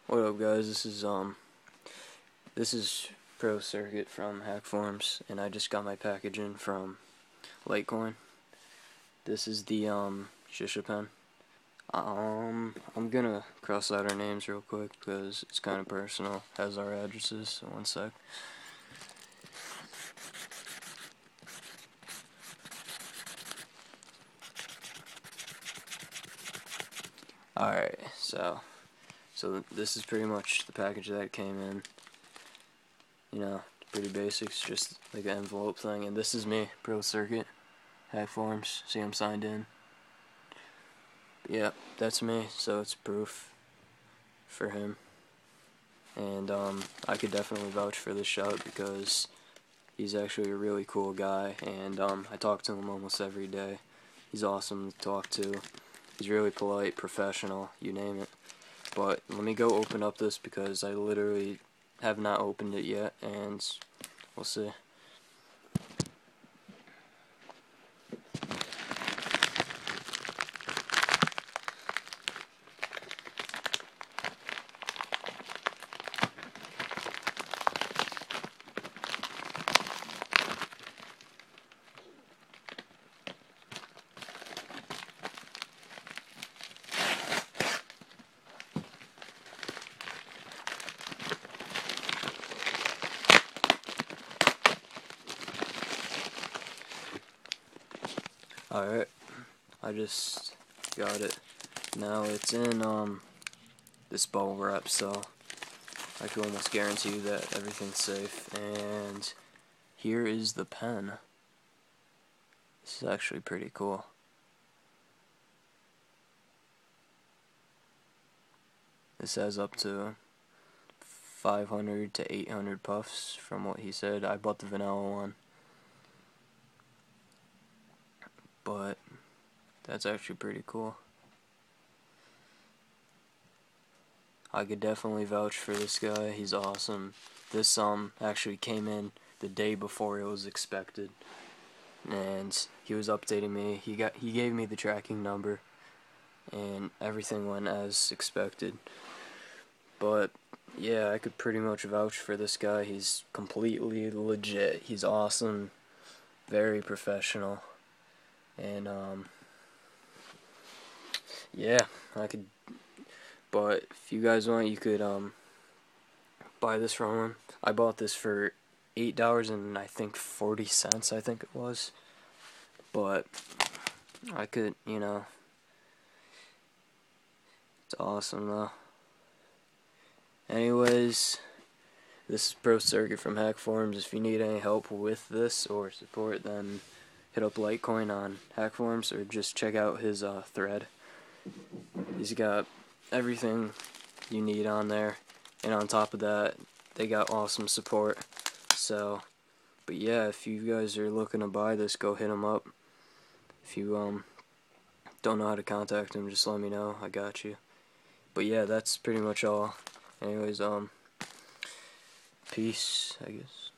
What up, guys? This is Pro Circuit from Hack Forums, and I just got my package in from Litecoin. This is the Shisha pen. I'm gonna cross out our names real quick because it's kind of personal. Has our addresses. So one sec. Alright, so this is pretty much the package that came in. You know, pretty basics, just like an envelope thing. And this is me, Pro Circuit, Hack Forums. See, I'm signed in. Yeah, that's me, so it's proof for him. And I could definitely vouch for this shout because he's actually a really cool guy, and I talk to him almost every day. He's awesome to talk to. He's really polite, professional, you name it. But let me go open up this because I literally have not opened it yet, and we'll see. Alright, I just got it. Now it's in this bubble wrap, so I can almost guarantee you that everything's safe. And here is the pen. This is actually pretty cool. This has up to 500 to 800 puffs from what he said. I bought the vanilla one. But that's actually pretty cool. I could definitely vouch for this guy. He's awesome. This actually came in the day before it was expected, and he was updating me. He gave me the tracking number, and everything went as expected. But yeah, I could pretty much vouch for this guy. He's completely legit. He's awesome, very professional. And yeah, I could, but if you guys want, you could buy this from him. I bought this for $8 and I think 40 cents, I think it was. But I could, you know, it's awesome though. Anyways, this is Pro Circuit from Hack Forums. If you need any help with this or support, then hit up Litecoin on Hack Forums or just check out his thread. He's got everything you need on there, and on top of that, they got awesome support. So, but yeah, if you guys are looking to buy this, go hit him up. If you don't know how to contact him, just let me know. I got you. But yeah, that's pretty much all. Anyways, peace, I guess.